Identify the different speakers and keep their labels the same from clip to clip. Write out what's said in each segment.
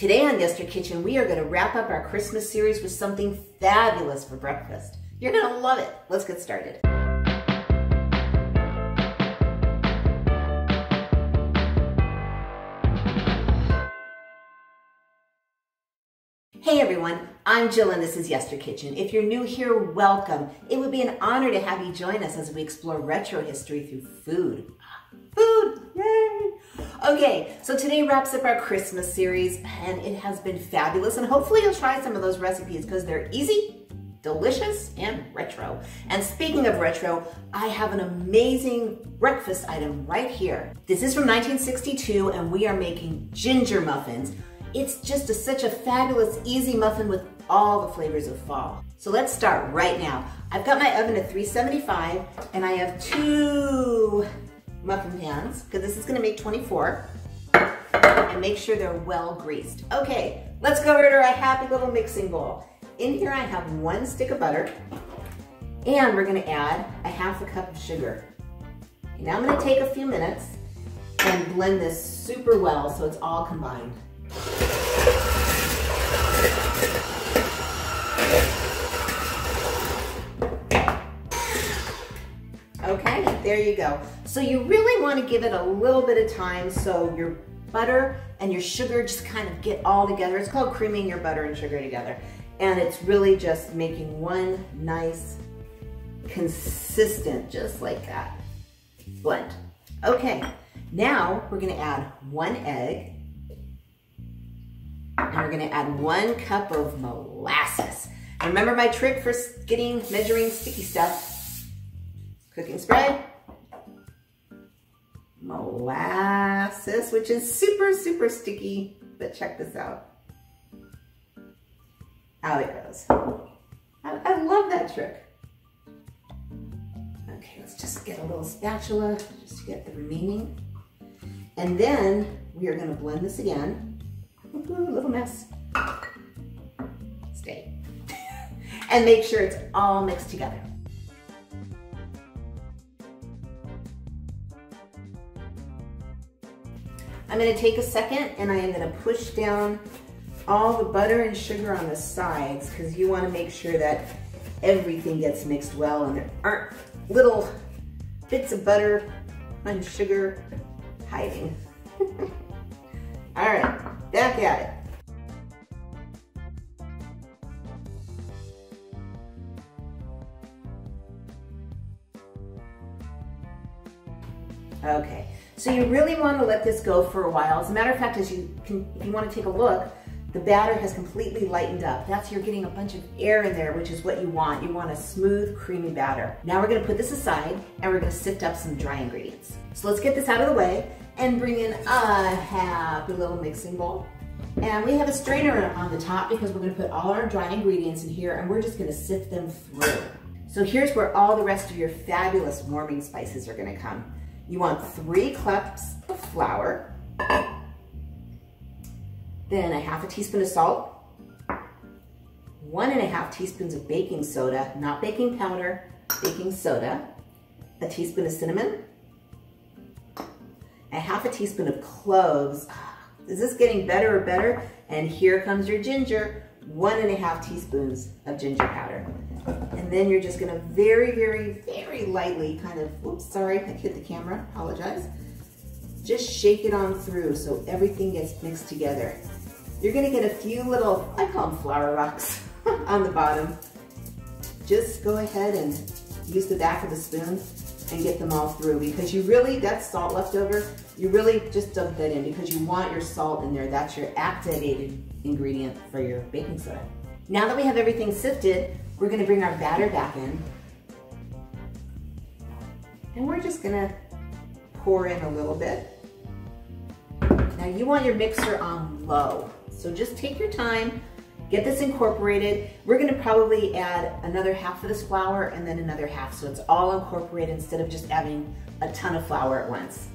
Speaker 1: Today on Yester Kitchen, we are going to wrap up our Christmas series with something fabulous for breakfast. You're going to love it. Let's get started. Hey everyone, I'm Jill and this is Yester Kitchen. If you're new here, welcome. It would be an honor to have you join us as we explore retro history through food. Food, yay! Okay, so today wraps up our Christmas series and it has been fabulous, and hopefully you'll try some of those recipes because they're easy, delicious, and retro. And speaking of retro, I have an amazing breakfast item right here. This is from 1962 and we are making ginger muffins. It's just such a fabulous, easy muffin with all the flavors of fall. So let's start right now. I've got my oven at 375 and I have 2 muffin pans because this is going to make 24, and make sure they're well greased. Okay, let's go over to our happy little mixing bowl. In here I have 1 stick of butter and we're going to add a 1/2 cup of sugar. Okay, now I'm going to take a few minutes and blend this super well so it's all combined. Okay, there you go. So you really want to give it a little bit of time so your butter and your sugar just kind of get all together. It's called creaming your butter and sugar together. And it's really just making one nice, consistent, just like that, blend. Okay, now we're going to add 1 egg. And we're going to add 1 cup of molasses. And remember my trick for measuring sticky stuff? Cooking spray, molasses, which is super, super sticky, but check this out. Out it goes. I love that trick. Okay, let's just get a little spatula just to get the remaining. And then we are going to blend this again. Ooh, little mess. Stay. And make sure it's all mixed together. I'm going to take a second and I am going to push down all the butter and sugar on the sides because you want to make sure that everything gets mixed well and there aren't little bits of butter and sugar hiding. All right, back at it. Okay, so you really want to let this go for a while. As a matter of fact, if you want to take a look, the batter has completely lightened up. That's, you're getting a bunch of air in there, which is what you want. You want a smooth, creamy batter. Now we're going to put this aside and we're going to sift up some dry ingredients. So let's get this out of the way and bring in a happy little mixing bowl. And we have a strainer on the top because we're going to put all our dry ingredients in here and we're just going to sift them through. So here's where all the rest of your fabulous warming spices are going to come. You want 3 cups of flour, then a 1/2 teaspoon of salt, 1.5 teaspoons of baking soda, not baking powder, baking soda, a teaspoon of cinnamon, a 1/2 teaspoon of cloves. Is this getting better or better? And here comes your ginger, 1.5 teaspoons of ginger powder. And then you're just gonna very, very, very lightly kind of, oops, sorry, I hit the camera, apologize. Just shake it on through so everything gets mixed together. You're gonna get a few little, I call them flour rocks on the bottom. Just go ahead and use the back of the spoon and get them all through because you really, that salt left over, you really just dump that in because you want your salt in there. That's your activated ingredient for your baking soda. Now that we have everything sifted, we're going to bring our batter back in. And we're just going to pour in a little bit. Now you want your mixer on low. So just take your time, get this incorporated. We're going to probably add another 1/2 of this flour and then another 1/2 so it's all incorporated instead of just adding a ton of flour at once.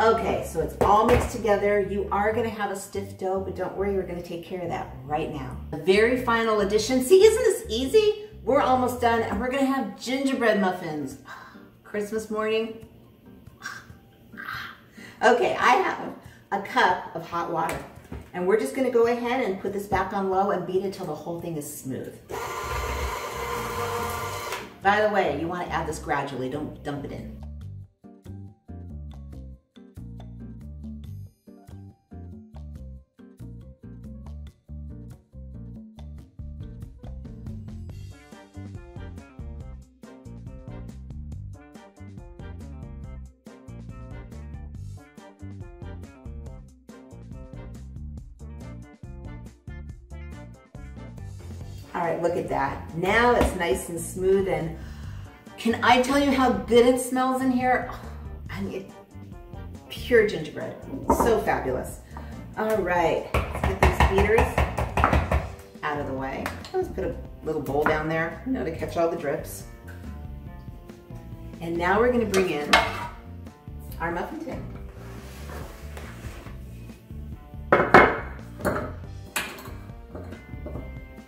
Speaker 1: Okay, so it's all mixed together. You are gonna have a stiff dough, but don't worry, we're gonna take care of that right now. The very final addition, see, isn't this easy? We're almost done, and we're gonna have gingerbread muffins. Christmas morning. Okay, I have a cup of hot water, and we're just gonna go ahead and put this back on low and beat it till the whole thing is smooth. By the way, you wanna add this gradually, don't dump it in. All right, look at that. Now it's nice and smooth, and can I tell you how good it smells in here? I mean, pure gingerbread, so fabulous. All right, let's get these beaters out of the way. Let's put a little bowl down there, you know, to catch all the drips. And now we're gonna bring in our muffin tin.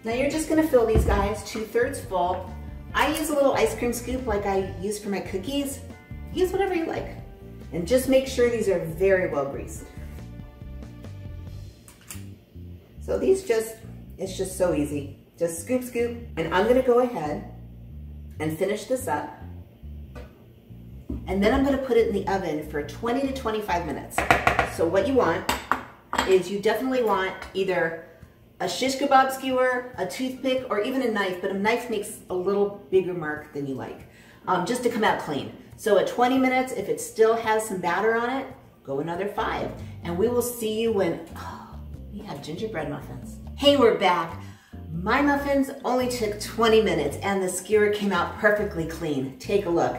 Speaker 1: Now you're just gonna fill these guys 2/3 full. I use a little ice cream scoop like I use for my cookies. Use whatever you like. And just make sure these are very well greased. So these it's just so easy. Just scoop, scoop. And I'm gonna go ahead and finish this up. And then I'm gonna put it in the oven for 20 to 25 minutes. So what you want is you definitely want either a shish kebab skewer, a toothpick, or even a knife, but a knife makes a little bigger mark than you like, just to come out clean. So at 20 minutes, if it still has some batter on it, go another 5. And we will see you when, we have gingerbread muffins. Hey, we're back. My muffins only took 20 minutes and the skewer came out perfectly clean. Take a look.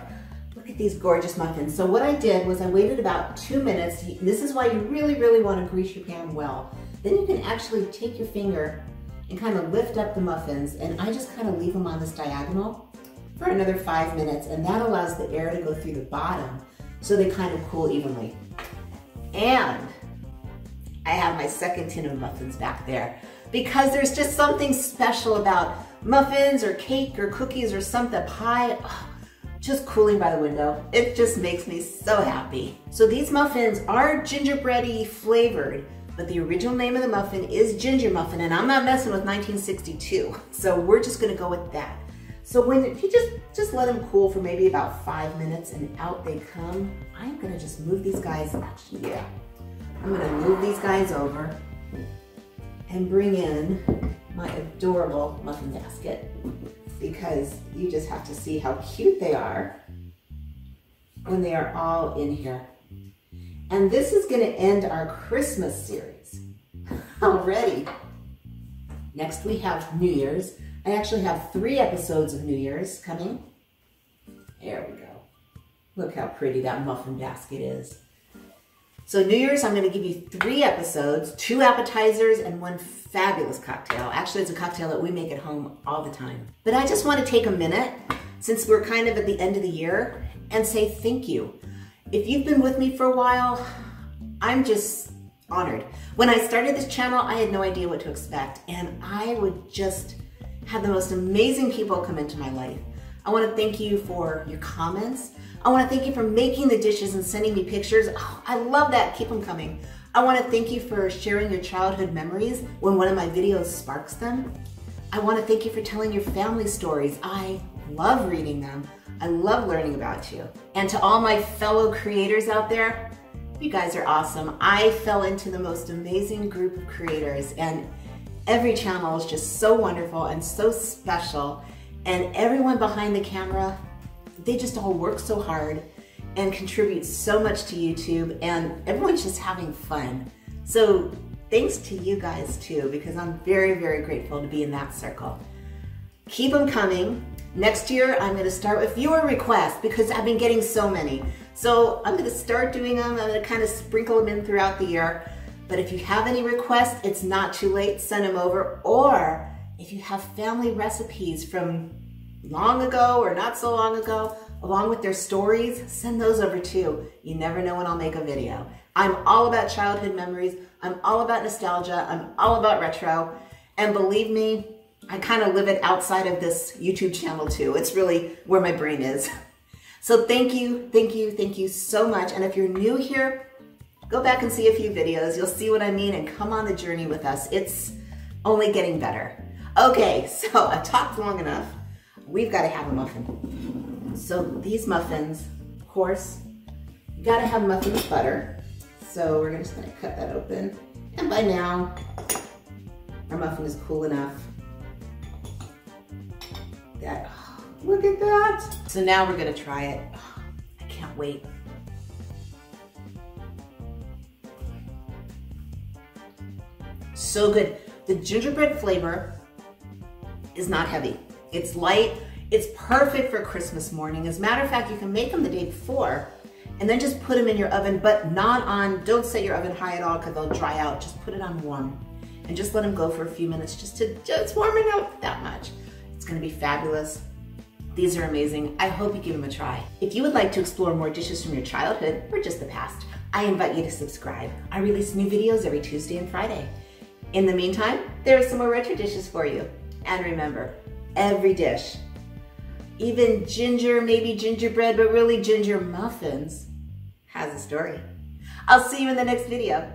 Speaker 1: Look at these gorgeous muffins. So what I did was I waited about 2 minutes. This is why you really, really want to grease your pan well. Then you can actually take your finger and kind of lift up the muffins, and I just kind of leave them on this diagonal for another 5 minutes, and that allows the air to go through the bottom so they kind of cool evenly. And I have my second tin of muffins back there because there's just something special about muffins or cake or cookies or something, pie, just cooling by the window. It just makes me so happy. So these muffins are gingerbready flavored, but the original name of the muffin is Ginger Muffin, and I'm not messing with 1962. So we're just gonna go with that. So if you just let them cool for maybe about 5 minutes and out they come, I'm gonna just move these guys, actually, yeah. I'm gonna move these guys over and bring in my adorable muffin basket, because you just have to see how cute they are when they are all in here. And this is gonna end our Christmas series already. Next we have New Year's. I actually have 3 episodes of New Year's coming. There we go. Look how pretty that muffin basket is. So New Year's, I'm gonna give you 3 episodes, 2 appetizers, and 1 fabulous cocktail. Actually, it's a cocktail that we make at home all the time. But I just wanna take a minute, since we're kind of at the end of the year, and say thank you. If you've been with me for a while, I'm just honored. When I started this channel, I had no idea what to expect, and I would just have the most amazing people come into my life. I want to thank you for your comments. I want to thank you for making the dishes and sending me pictures. Oh, I love that. Keep them coming. I want to thank you for sharing your childhood memories when one of my videos sparks them. I want to thank you for telling your family stories. I love reading them. I love learning about you. And to all my fellow creators out there, you guys are awesome. I fell into the most amazing group of creators, and every channel is just so wonderful and so special. And everyone behind the camera, they just all work so hard and contribute so much to YouTube, and everyone's just having fun. So thanks to you guys too, because I'm very, very grateful to be in that circle. Keep them coming. Next year, I'm gonna start with viewer requests because I've been getting so many. So I'm gonna start doing them. I'm gonna kind of sprinkle them in throughout the year. But if you have any requests, it's not too late, send them over. Or if you have family recipes from long ago or not so long ago, along with their stories, send those over too. You never know when I'll make a video. I'm all about childhood memories. I'm all about nostalgia. I'm all about retro. And believe me, I kind of live it outside of this YouTube channel too. It's really where my brain is. So thank you so much. And if you're new here, go back and see a few videos. You'll see what I mean and come on the journey with us. It's only getting better. Okay, so I've talked long enough. We've got to have a muffin. So these muffins, of course, you got to have muffin with butter. So we're just going to cut that open. And by now, our muffin is cool enough that, oh, look at that. So now we're going to try it. Oh, I can't wait. So good. The gingerbread flavor is not heavy. It's light. It's perfect for Christmas morning. As a matter of fact, you can make them the day before and then just put them in your oven, but not on, don't set your oven high at all because they'll dry out. Just put it on warm and just let them go for a few minutes just warming up that much. It's gonna be fabulous. These are amazing. I hope you give them a try. If you would like to explore more dishes from your childhood or just the past, I invite you to subscribe. I release new videos every Tuesday and Friday. In the meantime, there are some more retro dishes for you. And remember, every dish, even ginger, maybe gingerbread, but really ginger muffins, has a story. I'll see you in the next video.